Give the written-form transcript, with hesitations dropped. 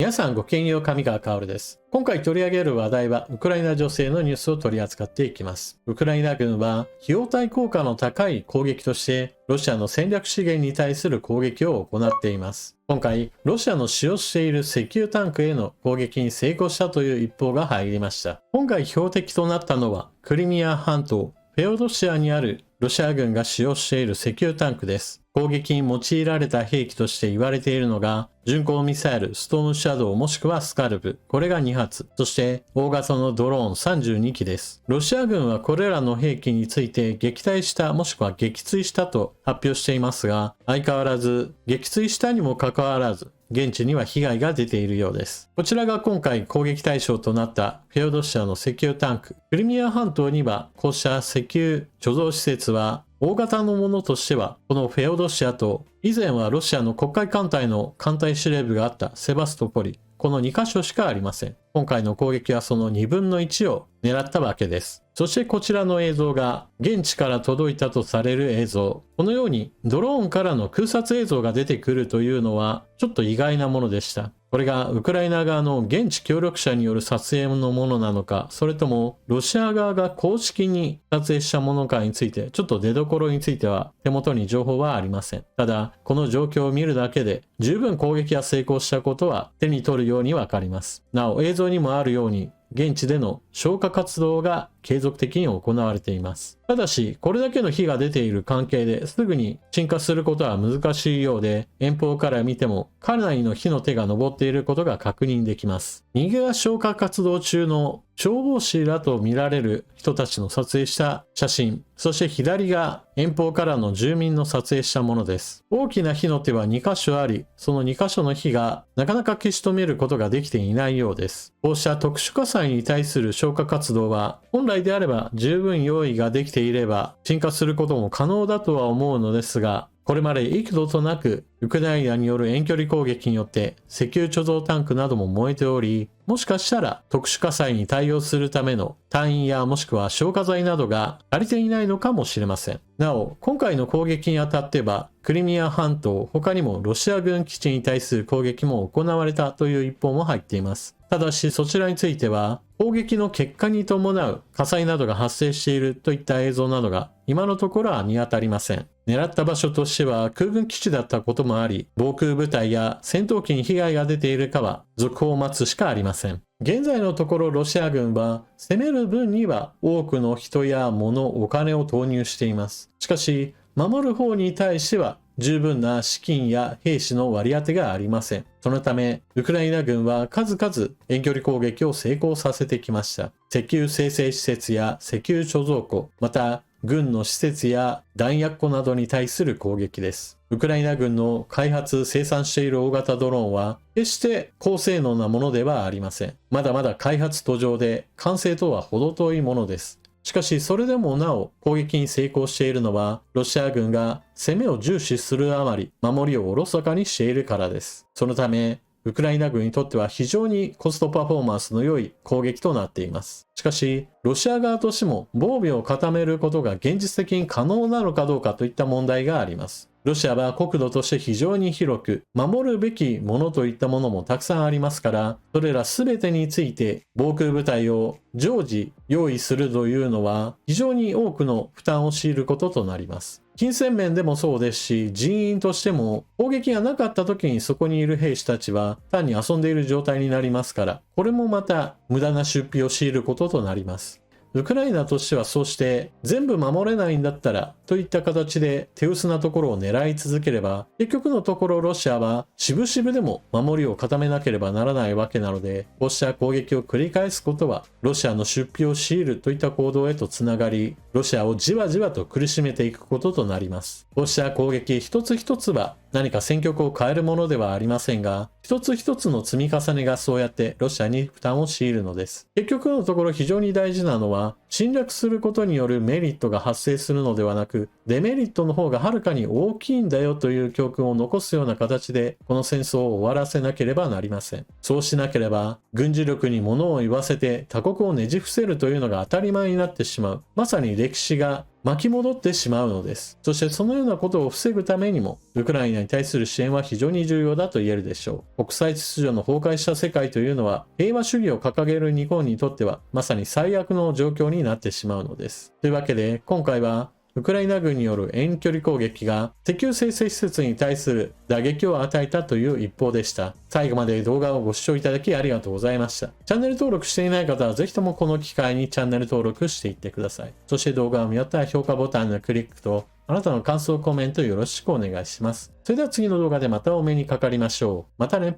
皆さんごきげんよう、上川薫です。今回取り上げる話題はウクライナ情勢のニュースを取り扱っていきます。ウクライナ軍は費用対効果の高い攻撃としてロシアの戦略資源に対する攻撃を行っています。今回ロシアの使用している石油タンクへの攻撃に成功したという一報が入りました。今回標的となったのはクリミア半島フェオドシアにあるロシア軍が使用している石油タンクです。攻撃に用いられた兵器として言われているのが巡航ミサイルストームシャドウもしくはスカルブ、これが2発、そして大型のドローン32機です。ロシア軍はこれらの兵器について撃退したもしくは撃墜したと発表していますが、相変わらず撃墜したにもかかわらず現地には被害が出ているようです。こちらが今回攻撃対象となったフェオドシアの石油タンク。クリミア半島にはこうした石油貯蔵施設は大型のものとしてはこのフェオドシアと以前はロシアの黒海艦隊の艦隊司令部があったセバストポリ、この2カ所しかありません。今回の攻撃はその2分の1を狙ったわけです。そしてこちらの映像が現地から届いたとされる映像。このようにドローンからの空撮映像が出てくるというのはちょっと意外なものでした。これがウクライナ側の現地協力者による撮影のものなのか、それともロシア側が公式に撮影したものかについて、ちょっと出どころについては手元に情報はありません。ただ、この状況を見るだけで十分攻撃が成功したことは手に取るようにわかります。なお、映像にもあるように現地での消火活動が継続的に行われています。ただし、これだけの火が出ている関係ですぐに鎮火することは難しいようで、遠方から見てもかなりの火の手が昇っていることが確認できます。右が消火活動中の消防士らと見られる人たちの撮影した写真、そして左が遠方からの住民の撮影したものです。大きな火の手は2箇所あり、その2箇所の火がなかなか消し止めることができていないようです。こうした特殊火災に対する消火活動は本来であれば十分用意ができていれば鎮火することも可能だとは思うのですが、これまで幾度となくウクライナによる遠距離攻撃によって石油貯蔵タンクなども燃えており、もしかしたら特殊火災に対応するための隊員やもしくは消火剤などが足りていないのかもしれません。なお、今回の攻撃にあたってはクリミア半島他にもロシア軍基地に対する攻撃も行われたという一報も入っています。ただしそちらについては攻撃の結果に伴う火災などが発生しているといった映像などが今のところは見当たりません。狙った場所としては空軍基地だったこともあり、防空部隊や戦闘機に被害が出ているかは続報を待つしかありません。現在のところロシア軍は攻める分には多くの人や物、お金を投入しています。しかし守る方に対しては十分な資金や兵士の割り当てがありません。そのため、ウクライナ軍は数々遠距離攻撃を成功させてきました。石油精製施設や石油貯蔵庫、また軍の施設や弾薬庫などに対する攻撃です。ウクライナ軍の開発・生産している大型ドローンは決して高性能なものではありません。まだまだ開発途上で完成とは程遠いものです。しかしそれでもなお攻撃に成功しているのはロシア軍が攻めを重視するあまり守りをおろそかにしているからです。そのためウクライナ軍にとっては非常にコストパフォーマンスの良い攻撃となっています。しかしロシア側としても防備を固めることが現実的に可能なのかどうかといった問題があります。ロシアは国土として非常に広く守るべきものといったものもたくさんありますから、それら全てについて防空部隊を常時用意するというのは非常に多くの負担を強いることとなります。金銭面でもそうですし、人員としても攻撃がなかった時にそこにいる兵士たちは単に遊んでいる状態になりますから、これもまた無駄な出費を強いることとなります。ウクライナとしてはそうして全部守れないんだったらといった形で手薄なところを狙い続ければ、結局のところロシアは渋々でも守りを固めなければならないわけなので、こうした攻撃を繰り返すことはロシアの出費を強いるといった行動へとつながり、ロシアをじわじわと苦しめていくこととなります。こうした攻撃一つ一つは何か戦局を変えるものではありませんが、一つ一つの積み重ねがそうやってロシアに負担を強いるのです。結局のところ非常に大事なのは、侵略することによるメリットが発生するのではなく、デメリットの方がはるかに大きいんだよという教訓を残すような形でこの戦争を終わらせなければなりません。そうしなければ軍事力に物を言わせて他国をねじ伏せるというのが当たり前になってしまう。まさに歴史が巻き戻ってしまうのです。そしてそのようなことを防ぐためにも、ウクライナに対する支援は非常に重要だと言えるでしょう。国際秩序の崩壊した世界というのは、平和主義を掲げる日本にとっては、まさに最悪の状況になってしまうのです。というわけで、今回は、ウクライナ軍による遠距離攻撃が石油精製施設に対する打撃を与えたという一報でした。最後まで動画をご視聴いただきありがとうございました。チャンネル登録していない方はぜひともこの機会にチャンネル登録していってください。そして動画を見終わったら評価ボタンのクリックとあなたの感想コメントよろしくお願いします。それでは次の動画でまたお目にかかりましょう。またね。